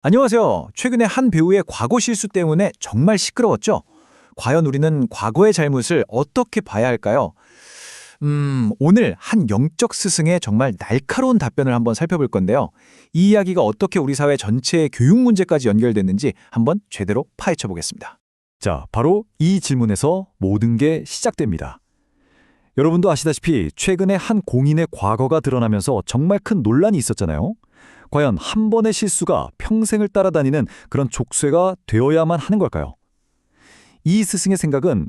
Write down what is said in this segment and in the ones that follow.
안녕하세요. 최근에 한 배우의 과거 실수 때문에 정말 시끄러웠죠? 과연 우리는 과거의 잘못을 어떻게 봐야 할까요? 오늘 한 영적 스승의 정말 날카로운 답변을 한번 살펴볼 건데요. 이 이야기가 어떻게 우리 사회 전체의 교육 문제까지 연결됐는지 한번 제대로 파헤쳐 보겠습니다. 자, 바로 이 질문에서 모든 게 시작됩니다. 여러분도 아시다시피 최근에 한 공인의 과거가 드러나면서 정말 큰 논란이 있었잖아요. 과연 한 번의 실수가 평생을 따라다니는 그런 족쇄가 되어야만 하는 걸까요? 이 스승의 생각은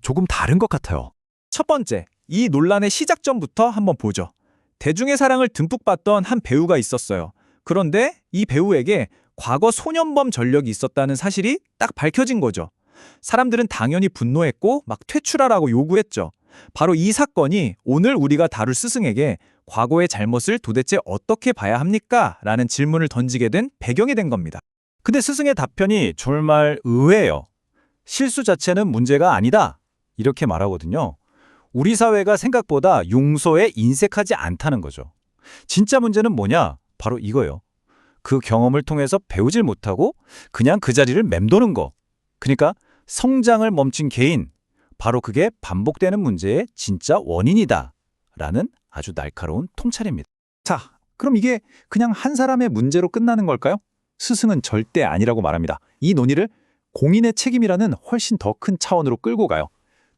조금 다른 것 같아요. 첫 번째, 이 논란의 시작점부터 한번 보죠. 대중의 사랑을 듬뿍 받던 한 배우가 있었어요. 그런데 이 배우에게 과거 소년범 전력이 있었다는 사실이 딱 밝혀진 거죠. 사람들은 당연히 분노했고 막 퇴출하라고 요구했죠. 바로 이 사건이 오늘 우리가 다룰 스승에게 과거의 잘못을 도대체 어떻게 봐야 합니까? 라는 질문을 던지게 된 배경이 된 겁니다. 근데 스승의 답변이 정말 의외예요. 실수 자체는 문제가 아니다. 이렇게 말하거든요. 우리 사회가 생각보다 용서에 인색하지 않다는 거죠. 진짜 문제는 뭐냐? 바로 이거예요. 그 경험을 통해서 배우질 못하고 그냥 그 자리를 맴도는 거. 그러니까 성장을 멈춘 개인, 바로 그게 반복되는 문제의 진짜 원인이다. 라는 아주 날카로운 통찰입니다. 자, 그럼 이게 그냥 한 사람의 문제로 끝나는 걸까요? 스승은 절대 아니라고 말합니다. 이 논의를 공인의 책임이라는 훨씬 더 큰 차원으로 끌고 가요.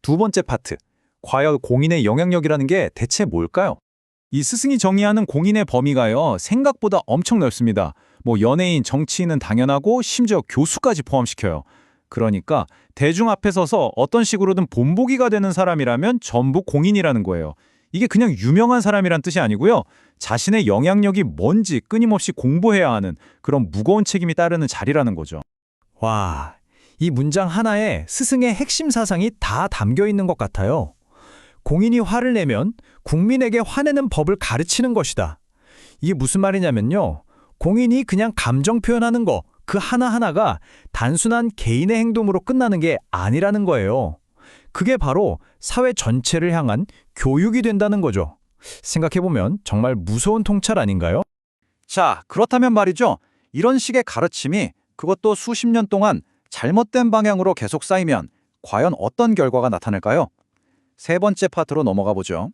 두 번째 파트, 과연 공인의 영향력이라는 게 대체 뭘까요? 이 스승이 정의하는 공인의 범위가요, 생각보다 엄청 넓습니다. 연예인, 정치인은 당연하고 심지어 교수까지 포함시켜요. 그러니까 대중 앞에 서서 어떤 식으로든 본보기가 되는 사람이라면 전부 공인이라는 거예요. 이게 그냥 유명한 사람이란 뜻이 아니고요. 자신의 영향력이 뭔지 끊임없이 공부해야 하는 그런 무거운 책임이 따르는 자리라는 거죠. 와, 이 문장 하나에 스승의 핵심 사상이 다 담겨 있는 것 같아요. 공인이 화를 내면 국민에게 화내는 법을 가르치는 것이다. 이게 무슨 말이냐면요. 공인이 그냥 감정 표현하는 거, 그 하나하나가 단순한 개인의 행동으로 끝나는 게 아니라는 거예요. 그게 바로 사회 전체를 향한 교육이 된다는 거죠. 생각해보면 정말 무서운 통찰 아닌가요? 자, 그렇다면 말이죠. 이런 식의 가르침이 그것도 수십 년 동안 잘못된 방향으로 계속 쌓이면 과연 어떤 결과가 나타날까요? 세 번째 파트로 넘어가 보죠.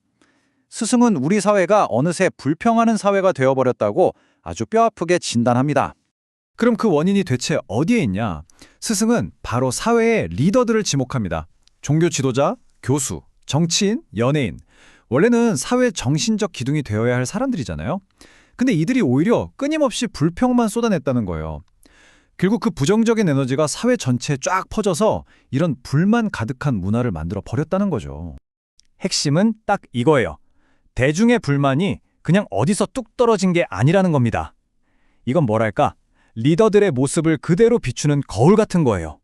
스승은 우리 사회가 어느새 불평하는 사회가 되어버렸다고 아주 뼈아프게 진단합니다. 그럼 그 원인이 대체 어디에 있냐? 스승은 바로 사회의 리더들을 지목합니다. 종교 지도자, 교수, 정치인, 연예인. 원래는 사회 정신적 기둥이 되어야 할 사람들이잖아요. 근데 이들이 오히려 끊임없이 불평만 쏟아냈다는 거예요. 결국 그 부정적인 에너지가 사회 전체에 쫙 퍼져서 이런 불만 가득한 문화를 만들어 버렸다는 거죠. 핵심은 딱 이거예요. 대중의 불만이 그냥 어디서 뚝 떨어진 게 아니라는 겁니다. 이건 뭐랄까? 리더들의 모습을 그대로 비추는 거울 같은 거예요.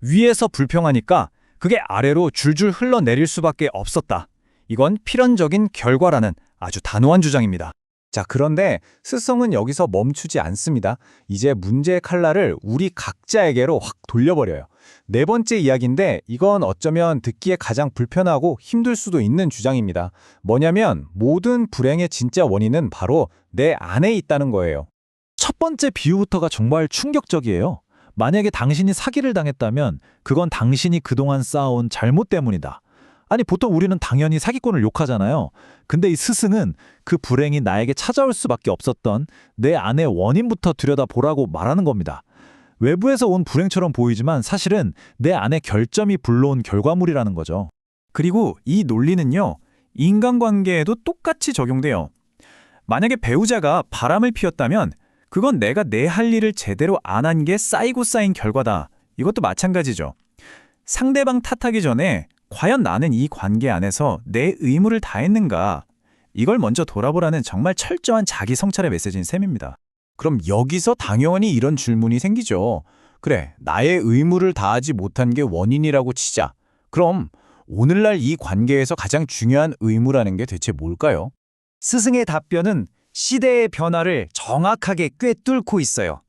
위에서 불평하니까 그게 아래로 줄줄 흘러내릴 수밖에 없었다. 이건 필연적인 결과라는 아주 단호한 주장입니다. 자, 그런데 스승은 여기서 멈추지 않습니다. 이제 문제의 칼날을 우리 각자에게로 확 돌려버려요. 네 번째 이야기인데 이건 어쩌면 듣기에 가장 불편하고 힘들 수도 있는 주장입니다. 뭐냐면 모든 불행의 진짜 원인은 바로 내 안에 있다는 거예요. 첫 번째 비유부터가 정말 충격적이에요. 만약에 당신이 사기를 당했다면 그건 당신이 그동안 쌓아온 잘못 때문이다. 아니, 보통 우리는 당연히 사기꾼을 욕하잖아요. 근데 이 스승은 그 불행이 나에게 찾아올 수밖에 없었던 내 안의 원인부터 들여다보라고 말하는 겁니다. 외부에서 온 불행처럼 보이지만 사실은 내 안에 결점이 불러온 결과물이라는 거죠. 그리고 이 논리는요, 인간관계에도 똑같이 적용돼요. 만약에 배우자가 바람을 피웠다면 그건 내가 내 할 일을 제대로 안 한 게 쌓이고 쌓인 결과다. 이것도 마찬가지죠. 상대방 탓하기 전에 과연 나는 이 관계 안에서 내 의무를 다했는가? 이걸 먼저 돌아보라는 정말 철저한 자기 성찰의 메시지인 셈입니다. 그럼 여기서 당연히 이런 질문이 생기죠. 그래, 나의 의무를 다하지 못한 게 원인이라고 치자. 그럼 오늘날 이 관계에서 가장 중요한 의무라는 게 대체 뭘까요? 스승의 답변은 시대의 변화를 정확하게 꿰뚫고 있어요.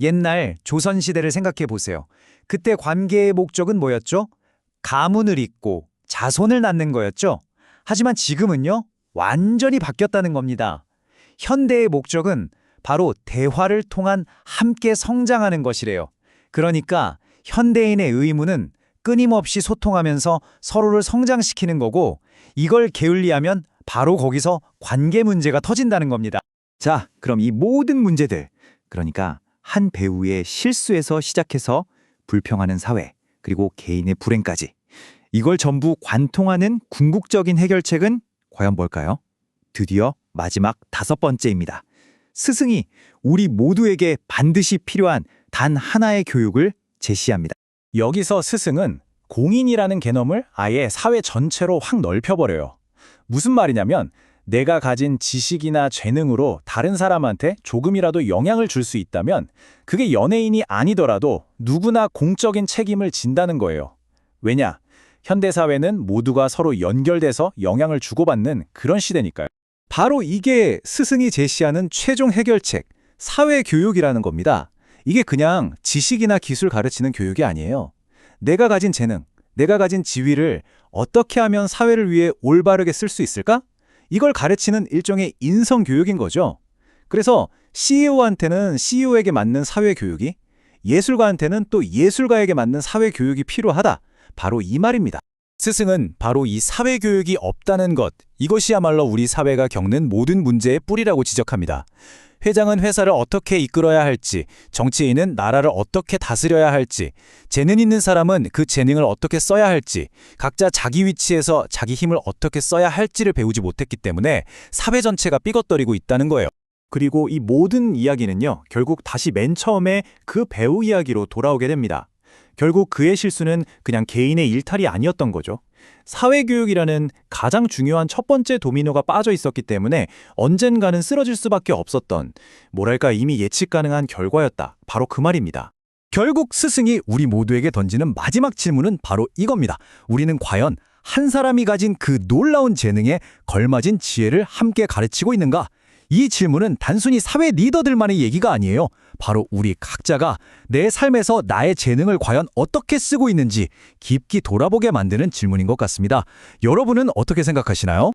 옛날 조선시대를 생각해 보세요. 그때 관계의 목적은 뭐였죠? 가문을 잇고 자손을 낳는 거였죠. 하지만 지금은요, 완전히 바뀌었다는 겁니다. 현대의 목적은 바로 대화를 통한 함께 성장하는 것이래요. 그러니까 현대인의 의무는 끊임없이 소통하면서 서로를 성장시키는 거고, 이걸 게을리하면 바로 거기서 관계 문제가 터진다는 겁니다. 자, 그럼 이 모든 문제들, 그러니까 한 배우의 실수에서 시작해서 불평하는 사회, 그리고 개인의 불행까지, 이걸 전부 관통하는 궁극적인 해결책은 과연 뭘까요? 드디어 마지막 5번째입니다. 스승이 우리 모두에게 반드시 필요한 단 하나의 교육을 제시합니다. 여기서 스승은 공인이라는 개념을 아예 사회 전체로 확 넓혀버려요. 무슨 말이냐면 내가 가진 지식이나 재능으로 다른 사람한테 조금이라도 영향을 줄 수 있다면 그게 연예인이 아니더라도 누구나 공적인 책임을 진다는 거예요. 왜냐? 현대사회는 모두가 서로 연결돼서 영향을 주고받는 그런 시대니까요. 바로 이게 스승이 제시하는 최종 해결책, 사회교육이라는 겁니다. 이게 그냥 지식이나 기술 가르치는 교육이 아니에요. 내가 가진 재능, 내가 가진 지위를 어떻게 하면 사회를 위해 올바르게 쓸 수 있을까? 이걸 가르치는 일종의 인성교육인 거죠. 그래서 CEO한테는 CEO에게 맞는 사회교육이, 예술가한테는 또 예술가에게 맞는 사회교육이 필요하다. 바로 이 말입니다. 스승은 바로 이 사회교육이 없다는 것, 이것이야말로 우리 사회가 겪는 모든 문제의 뿌리라고 지적합니다. 회장은 회사를 어떻게 이끌어야 할지, 정치인은 나라를 어떻게 다스려야 할지, 재능 있는 사람은 그 재능을 어떻게 써야 할지, 각자 자기 위치에서 자기 힘을 어떻게 써야 할지를 배우지 못했기 때문에 사회 전체가 삐걱거리고 있다는 거예요. 그리고 이 모든 이야기는요, 결국 다시 맨 처음에 그 배우 이야기로 돌아오게 됩니다. 결국 그의 실수는 그냥 개인의 일탈이 아니었던 거죠. 사회교육이라는 가장 중요한 첫 번째 도미노가 빠져 있었기 때문에 언젠가는 쓰러질 수밖에 없었던, 뭐랄까 이미 예측 가능한 결과였다. 바로 그 말입니다. 결국 스승이 우리 모두에게 던지는 마지막 질문은 바로 이겁니다. 우리는 과연 한 사람이 가진 그 놀라운 재능에 걸맞은 지혜를 함께 가르치고 있는가? 이 질문은 단순히 사회 리더들만의 얘기가 아니에요. 바로 우리 각자가 내 삶에서 나의 재능을 과연 어떻게 쓰고 있는지 깊이 돌아보게 만드는 질문인 것 같습니다. 여러분은 어떻게 생각하시나요?